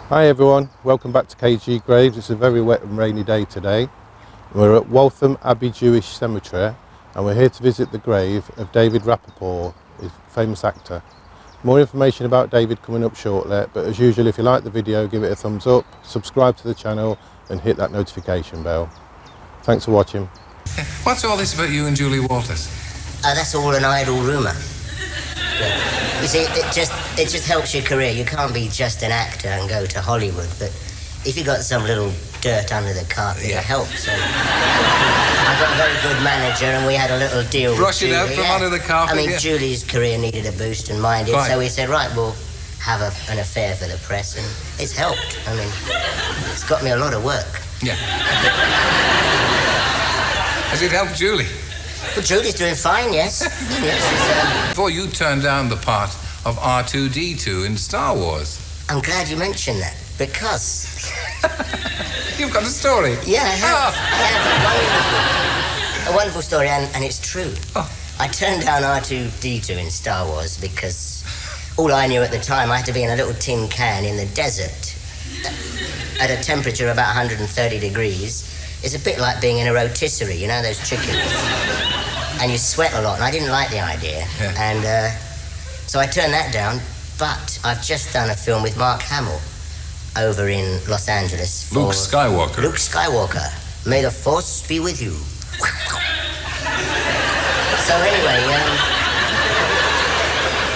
Hi everyone, welcome back to KG Graves. It's a very wet and rainy day today. We're at Walthamabbey Jewish Cemetery and we're here to visit the grave of David Rappaport, a famous actor. More information about David coming up shortly, but as usual, if you like the video, give it a thumbs up, subscribe to the channel and hit that notification bell. Thanks for watching. What's all this about you and Julie Walters? That's all an idle rumour. You see, it just helps your career. You can't be just an actor and go to Hollywood, but if you got some little dirt under the carpet, it helps. So I got a very good manager, and we had a little deal. Brush with it out Julie, from under the carpet. I mean, Julie's career needed a boost, and mine did. Right. So we said, right, we'll have an affair for the press, and it's helped. I mean, it's got me a lot of work. Yeah. Has it helped Julie? But Julie's doing fine, yes. Yes. Before you turned down the part of R2-D2 in Star Wars. I'm glad you mentioned that, because... You've got a story. Yeah, I have. I have a wonderful story, and it's true. Oh. I turned down R2-D2 in Star Wars because all I knew at the time, I had to be in a little tin can in the desert at a temperature of about 130 degrees. It's a bit like being in a rotisserie, you know, those chickens. And you sweat a lot, and I didn't like the idea. Yeah. And so I turned that down, but I've just done a film with Mark Hamill over in Los Angeles. For Luke Skywalker. Luke Skywalker. May the Force be with you. So anyway,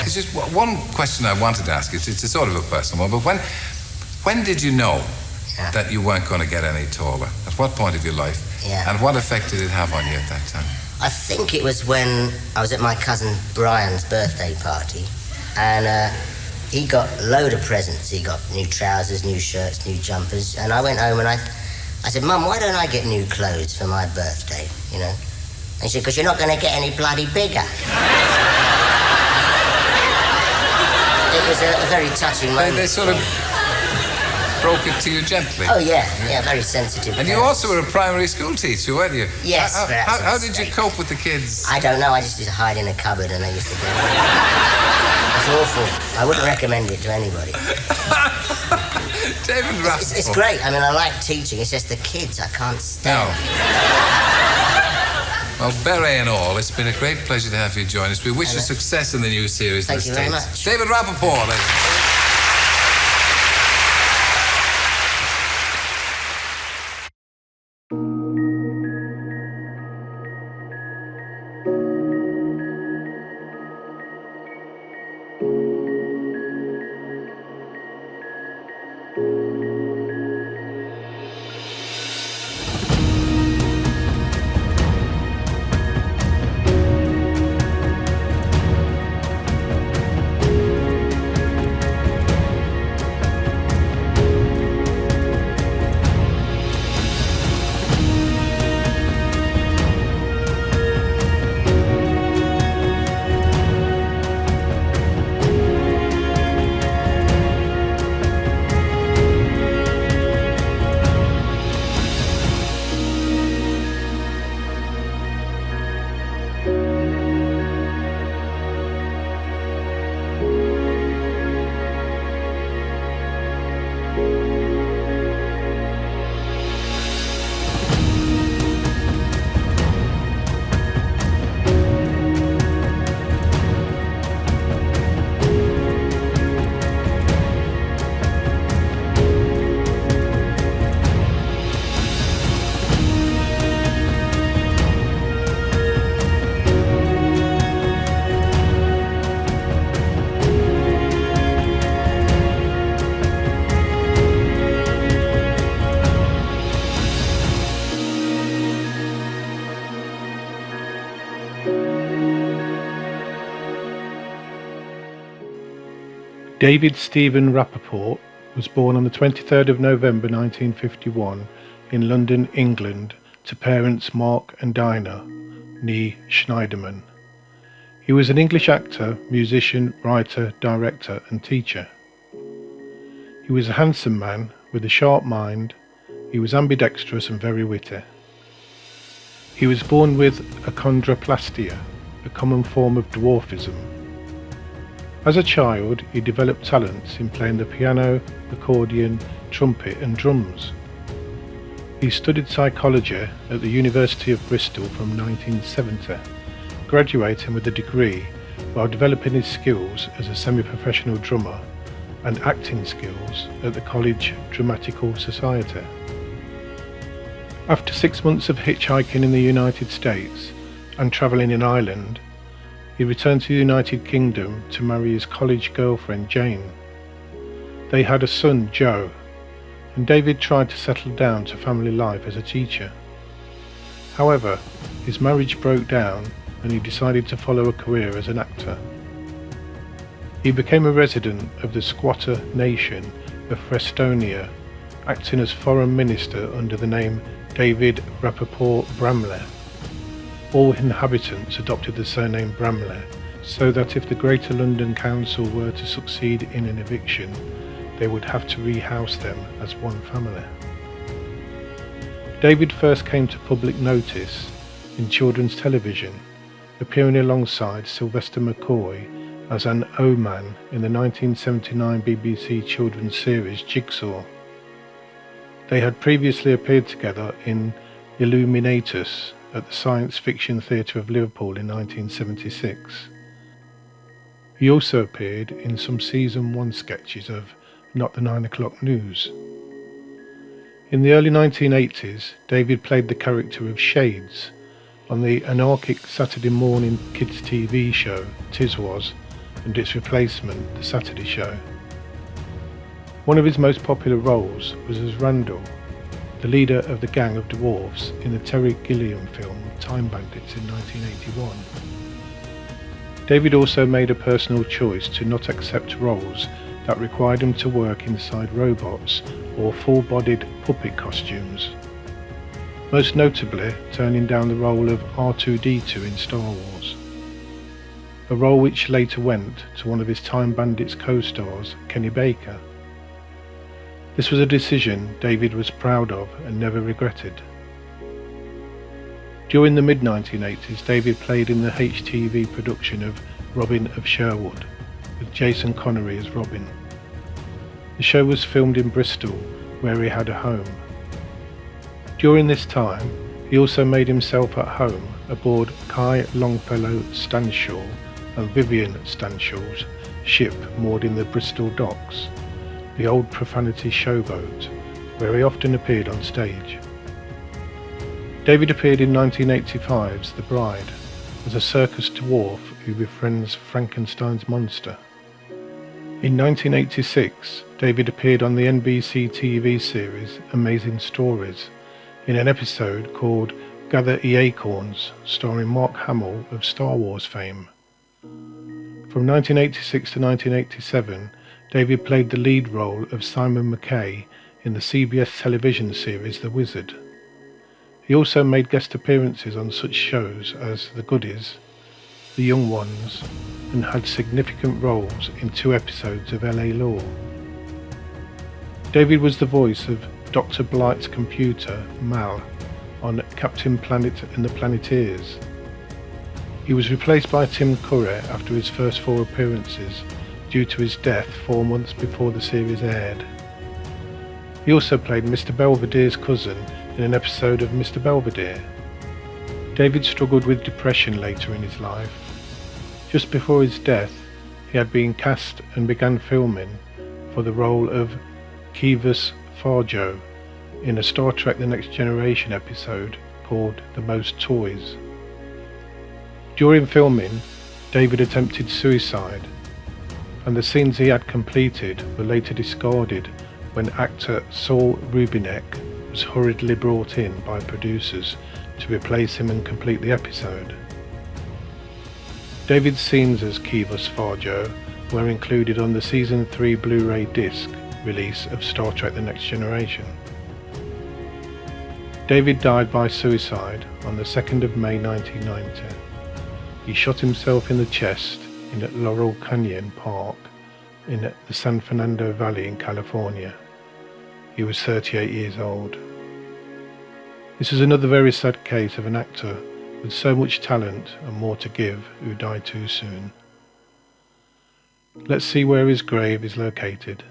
It's just one question I wanted to ask. It's a sort of a personal one, but when did you know that you weren't going to get any taller? At what point of your life? Yeah. And what effect did it have on you at that time? I think it was when I was at my cousin Brian's birthday party, and he got a load of presents. He got new trousers, new shirts, new jumpers, and I went home and I said, Mum, why don't I get new clothes for my birthday, you know? And she said, because you're not going to get any bloody bigger. It was a very touching moment. They sort of broke it to you gently. Oh, yeah, very sensitive. And you also were a primary school teacher, weren't you? Yes. How did you cope with the kids? I don't know, I just used to hide in a cupboard and they used to get it. It's awful. I wouldn't recommend it to anybody. David Rappaport. It's great. I mean, I like teaching. It's just the kids I can't stand. Well, beret and all, it's been a great pleasure to have you join us. We wish you success in the new series. Thank you very much. David Rappaport. David Stephen Rappaport was born on the 23rd of November 1951 in London, England, to parents Mark and Dinah, née Schneiderman. He was an English actor, musician, writer, director and teacher. He was a handsome man with a sharp mind. He was ambidextrous and very witty. He was born with achondroplastia, a common form of dwarfism. As a child, he developed talents in playing the piano, accordion, trumpet and drums. He studied psychology at the University of Bristol from 1970, graduating with a degree while developing his skills as a semi-professional drummer and acting skills at the College Dramatical Society. After 6 months of hitchhiking in the United States and travelling in Ireland, he returned to the United Kingdom to marry his college girlfriend Jane. They had a son, Joe, and David tried to settle down to family life as a teacher. However, his marriage broke down and he decided to follow a career as an actor. He became a resident of the squatter nation of Frestonia, acting as foreign minister under the name David Rappaport Bramley. All inhabitants adopted the surname Bramley, so that if the Greater London Council were to succeed in an eviction, they would have to rehouse them as one family. David first came to public notice in children's television, appearing alongside Sylvester McCoy as an O-Man in the 1979 BBC children's series Jigsaw. They had previously appeared together in Illuminatus at the Science Fiction Theatre of Liverpool in 1976. He also appeared in some Season 1 sketches of Not the 9 O'Clock News. In the early 1980s, David played the character of Shades on the anarchic Saturday morning kids TV show Tiswas and its replacement, The Saturday Show. One of his most popular roles was as Randall, the leader of the gang of dwarves in the Terry Gilliam film Time Bandits in 1981. David also made a personal choice to not accept roles that required him to work inside robots or full-bodied puppet costumes, most notably turning down the role of R2-D2 in Star Wars, a role which later went to one of his Time Bandits co-stars, Kenny Baker. This was a decision David was proud of and never regretted. During the mid-1980s, David played in the HTV production of Robin of Sherwood, with Jason Connery as Robin. The show was filmed in Bristol, where he had a home. During this time, he also made himself at home aboard Kai Longfellow Stanshaw and Vivian Stanshaw's ship moored in the Bristol docks, the old Profanity showboat, where he often appeared on stage. David appeared in 1985's The Bride as a circus dwarf who befriends Frankenstein's monster. In 1986, David appeared on the NBC TV series Amazing Stories in an episode called Gather Ye Acorns, starring Mark Hamill of Star Wars fame. From 1986 to 1987, David played the lead role of Simon McKay in the CBS television series The Wizard. He also made guest appearances on such shows as The Goodies, The Young Ones, and had significant roles in 2 episodes of LA Law. David was the voice of Dr. Blight's computer, Mal, on Captain Planet and the Planeteers. He was replaced by Tim Curry after his first 4 appearances due to his death 4 months before the series aired. He also played Mr. Belvedere's cousin in an episode of Mr. Belvedere. David struggled with depression later in his life. Just before his death, he had been cast and began filming for the role of Kivus Farjo in a Star Trek The Next Generation episode called The Most Toys. During filming, David attempted suicide, and the scenes he had completed were later discarded when actor Saul Rubinek was hurriedly brought in by producers to replace him and complete the episode. David's scenes as Kivus Farjo were included on the Season 3 Blu-ray disc release of Star Trek The Next Generation. David died by suicide on the 2nd of May 1990. He shot himself in the chest in Laurel Canyon Park in the San Fernando Valley in California. He was 38 years old. This is another very sad case of an actor with so much talent and more to give who died too soon. Let's see where his grave is located.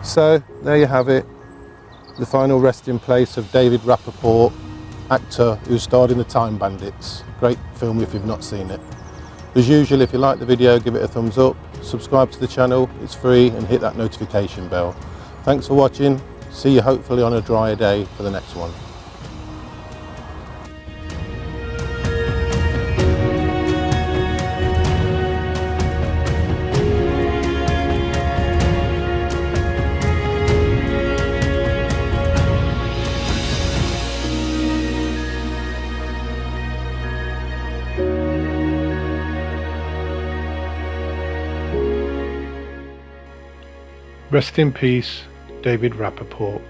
So there you have it, the final resting place of David Rappaport, actor who starred in The Time Bandits. Great film if you've not seen it. As usual, if you like the video, give it a thumbs up, subscribe to the channel, it's free, and hit that notification bell. Thanks for watching, see you hopefully on a drier day for the next one. Rest in peace, David Rappaport.